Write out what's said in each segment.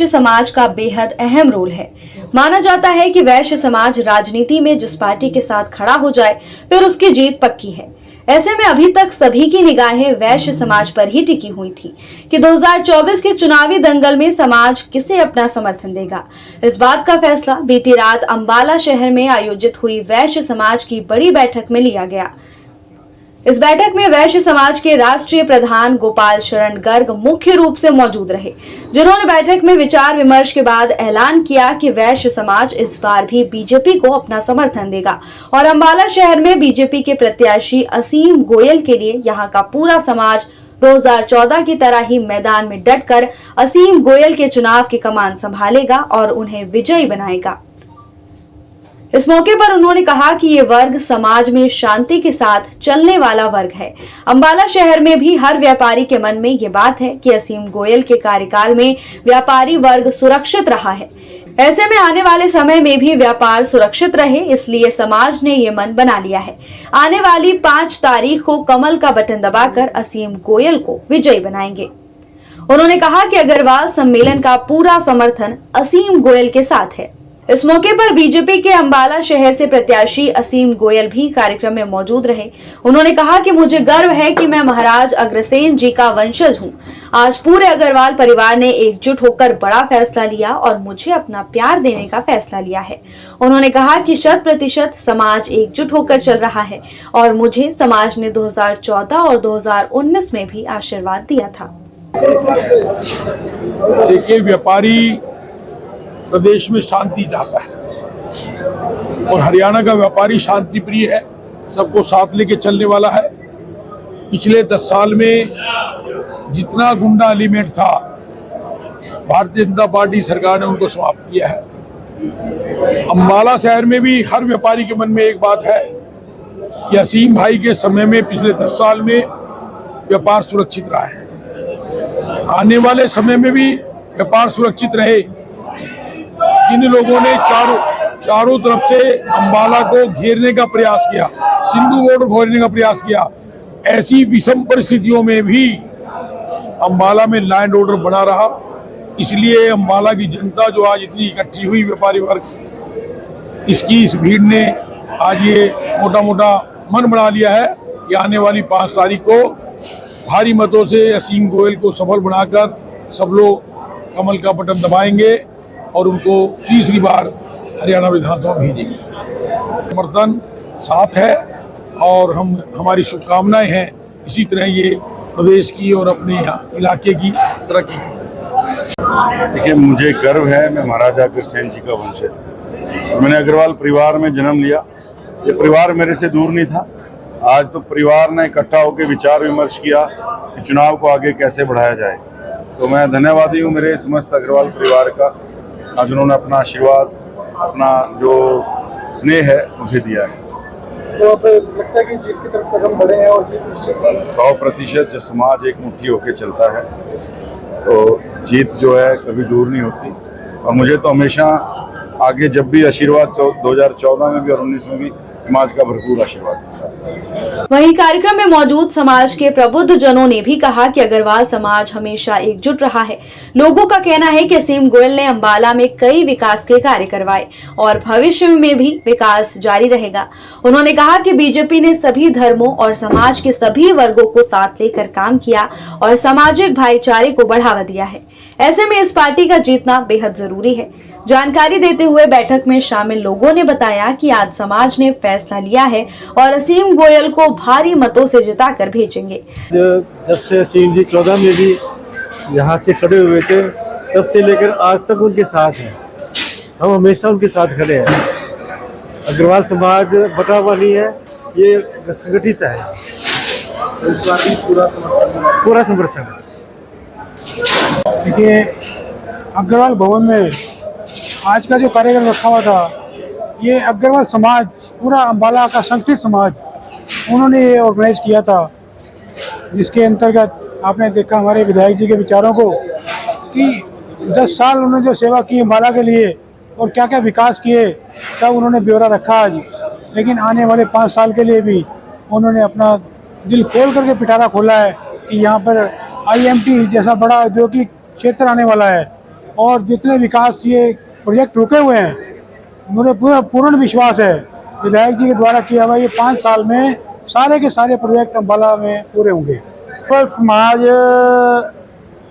वैश्य समाज का बेहद अहम रोल है। माना जाता है कि वैश्य समाज राजनीति में जिस पार्टी के साथ खड़ा हो जाए फिर उसकी जीत पक्की है। ऐसे में अभी तक सभी की निगाहें वैश्य समाज पर ही टिकी हुई थी कि 2024 के चुनावी दंगल में समाज किसे अपना समर्थन देगा। इस बात का फैसला बीती रात अंबाला शहर में आयोजित हुई वैश्य समाज की बड़ी बैठक में लिया गया। इस बैठक में वैश्य समाज के राष्ट्रीय प्रधान गोपाल शरण गर्ग मुख्य रूप से मौजूद रहे, जिन्होंने बैठक में विचार विमर्श के बाद ऐलान किया कि वैश्य समाज इस बार भी बीजेपी को अपना समर्थन देगा और अंबाला शहर में बीजेपी के प्रत्याशी असीम गोयल के लिए यहां का पूरा समाज 2014 की तरह ही मैदान में डटकर असीम गोयल के चुनाव की कमान संभालेगा और उन्हें विजयी बनाएगा। इस मौके पर उन्होंने कहा कि ये वर्ग समाज में शांति के साथ चलने वाला वर्ग है। अंबाला शहर में भी हर व्यापारी के मन में ये बात है कि असीम गोयल के कार्यकाल में व्यापारी वर्ग सुरक्षित रहा है। ऐसे में आने वाले समय में भी व्यापार सुरक्षित रहे, इसलिए समाज ने ये मन बना लिया है। आने वाली 5 तारीख को कमल का बटन दबाकर असीम गोयल को विजयी बनाएंगे। उन्होंने कहा कि अग्रवाल सम्मेलन का पूरा समर्थन असीम गोयल के साथ है। इस मौके पर बीजेपी के अंबाला शहर से प्रत्याशी असीम गोयल भी कार्यक्रम में मौजूद रहे। उन्होंने कहा कि मुझे गर्व है कि मैं महाराज अग्रसेन जी का वंशज हूं। आज पूरे अग्रवाल परिवार ने एकजुट होकर बड़ा फैसला लिया और मुझे अपना प्यार देने का फैसला लिया है। उन्होंने कहा कि 100% समाज एकजुट होकर चल रहा है और मुझे समाज ने 2014 और 2019 में भी आशीर्वाद दिया था। देखिए, व्यापारी प्रदेश में शांति चाहता है और हरियाणा का व्यापारी शांति प्रिय है, सबको साथ लेके चलने वाला है। पिछले 10 साल में जितना गुंडा एलिमेंट था, भारतीय जनता पार्टी सरकार ने उनको समाप्त किया है। अंबाला शहर में भी हर व्यापारी के मन में एक बात है कि असीम भाई के समय में पिछले 10 साल में व्यापार सुरक्षित रहा है। आने वाले समय में भी व्यापार सुरक्षित रहे। जिन लोगों ने चारों तरफ से अंबाला को घेरने का प्रयास किया, सिंधु बॉर्डर घेरने का प्रयास किया, ऐसी विषम परिस्थितियों में भी अंबाला में लॉ एंड ऑर्डर बना रहा। इसलिए अंबाला की जनता जो आज इतनी इकट्ठी हुई, व्यापारी वर्ग, इस भीड़ ने आज ये मोटा मन बना लिया है कि आने वाली 5 तारीख को भारी मतों से असीम गोयल को सफल बनाकर सब लोग कमल का बटन दबाएंगे और उनको तीसरी बार हरियाणा विधानसभा भेजेंगे। समर्थन साथ है और हमारी शुभकामनाएं हैं इसी तरह ये प्रदेश की और अपने इलाके की तरक्की। देखिए, मुझे गर्व है, मैं महाराजा अग्रसेन जी का वंशज। मैंने अग्रवाल परिवार में जन्म लिया। ये परिवार मेरे से दूर नहीं था। आज तो परिवार ने इकट्ठा होकर विचार विमर्श किया कि चुनाव को आगे कैसे बढ़ाया जाए। तो मैं धन्यवादी हूँ मेरे समस्त अग्रवाल परिवार का, आज उन्होंने अपना आशीर्वाद, अपना जो स्नेह है मुझे दिया है। तो अब लगता है कि जीत की तरफ कदम बढ़े हैं और जीत निश्चित है। 100% जो समाज एक मुट्ठी होकर चलता है तो जीत जो है कभी दूर नहीं होती। और मुझे तो हमेशा आगे जब भी आशीर्वाद 2014 में भी और 19 में भी समाज का भरपूर आशीर्वाद मिलता है। वहीं कार्यक्रम में मौजूद समाज के प्रबुद्ध जनों ने भी कहा कि अग्रवाल समाज हमेशा एकजुट रहा है। लोगों का कहना है कि असीम गोयल ने अंबाला में कई विकास के कार्य करवाए और भविष्य में भी विकास जारी रहेगा। उन्होंने कहा कि बीजेपी ने सभी धर्मों और समाज के सभी वर्गों को साथ लेकर काम किया और सामाजिक भाईचारे को बढ़ावा दिया है। ऐसे में इस पार्टी का जीतना बेहद जरूरी है। जानकारी देते हुए बैठक में शामिल लोगों ने बताया कि आज समाज ने फैसला लिया है और असीम गोयल को भारी मतों से जिताकर भेजेंगे। जब से असीम जी 14 में भी यहाँ से खड़े हुए थे, तब से लेकर आज तक उनके साथ हैं। हम हमेशा उनके साथ खड़े हैं। अग्रवाल समाज बटा हुआ नहीं है, ये संगठित है। पूरा समर्थन। देखिए, अग्रवाल भवन में आज का जो कार्यक्रम रखा हुआ था, ये अग्रवाल समाज, पूरा अंबाला का संगठित समाज, उन्होंने ये ऑर्गेनाइज किया था, जिसके अंतर्गत आपने देखा हमारे विधायक जी के विचारों को कि 10 साल उन्होंने जो सेवा की अंबाला के लिए और क्या क्या विकास किए, सब उन्होंने ब्यौरा रखा आज। लेकिन आने वाले 5 साल के लिए भी उन्होंने अपना दिल खोल करके पिटारा खोला है कि यहाँ पर IMT जैसा बड़ा औद्योगिक क्षेत्र आने वाला है और जितने विकास ये प्रोजेक्ट रुके हुए हैं, मुझे पूर्ण विश्वास है विधायक जी के द्वारा किया हुआ ये 5 साल में सारे के सारे प्रोजेक्ट अम्बाला में पूरे होंगे। पर समाज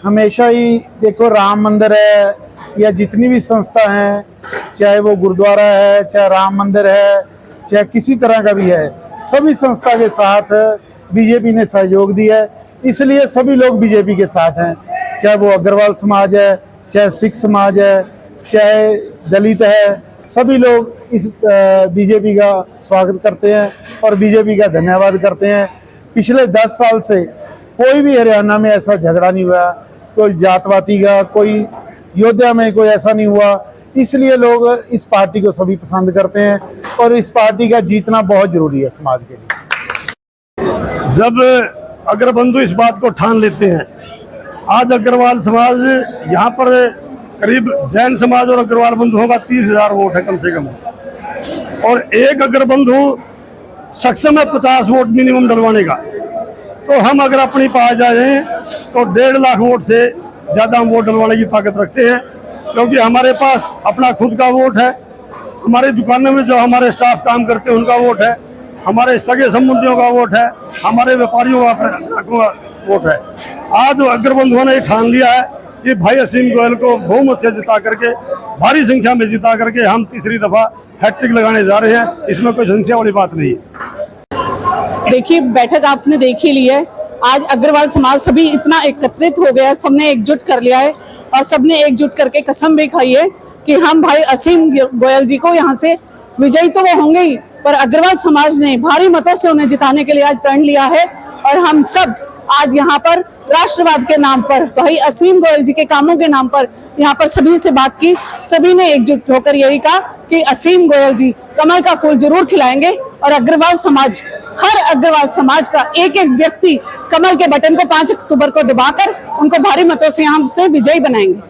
हमेशा ही देखो, राम मंदिर है या जितनी भी संस्था हैं, चाहे वो गुरुद्वारा है, चाहे राम मंदिर है, चाहे किसी तरह का भी है, सभी संस्था के साथ बीजेपी ने सहयोग दिया है, इसलिए सभी लोग बीजेपी के साथ हैं। चाहे वो अग्रवाल समाज है, चाहे सिख समाज है, चाहे दलित है, सभी लोग इस बीजेपी का स्वागत करते हैं और बीजेपी का धन्यवाद करते हैं। पिछले 10 साल से कोई भी हरियाणा में ऐसा झगड़ा नहीं हुआ, कोई जातवाती का, कोई योद्धा में कोई ऐसा नहीं हुआ, इसलिए लोग इस पार्टी को सभी पसंद करते हैं और इस पार्टी का जीतना बहुत जरूरी है समाज के लिए। जब अग्रबंधु इस बात को ठान लेते हैं, आज अग्रवाल समाज यहाँ पर करीब जैन समाज और अग्रवाल बंधुओं का 30,000 वोट है कम से कम, और एक अग्रबंधु सक्षम है 50 वोट मिनिमम डलवाने का। तो हम अगर अपनी पास जाए तो 1.5 लाख वोट से ज़्यादा हम वोट डलवाने की ताकत रखते हैं, क्योंकि हमारे पास अपना खुद का वोट है, हमारी दुकानों में जो हमारे स्टाफ काम करते हैं उनका वोट है, हमारे सगे संबंधियों का वोट है, हमारे व्यापारियों का वोट है। आज अग्रबंधुओं ने ठान लिया है कि भाई असीम गोयल को बहुमत से जिता करके, भारी संख्या में जिता करके हम तीसरी दफा हैट्रिक लगाने जा रहे हैं। इसमें कोई संशय वाली बात नहीं है। देखिए, बैठक आपने देख ही ली है। आज अग्रवाल समाज सभी इतना एकत्रित हो गया, सबने एकजुट कर लिया है और सबने एकजुट करके कसम भी खाई है कि हम भाई असीम गोयल जी को यहाँ से विजयी तो वो होंगे ही, पर अग्रवाल समाज ने भारी मतों से उन्हें जिताने के लिए आज प्रण लिया है। और हम सब आज यहाँ पर राष्ट्रवाद के नाम पर, भाई असीम गोयल जी के कामों के नाम पर यहाँ पर सभी से बात की, सभी ने एकजुट होकर यही कहा कि असीम गोयल जी कमल का फूल जरूर खिलाएंगे और अग्रवाल समाज, हर अग्रवाल समाज का एक एक व्यक्ति कमल के बटन को 5 अक्टूबर को दबाकर उनको भारी मतों से यहाँ से विजयी बनाएंगे।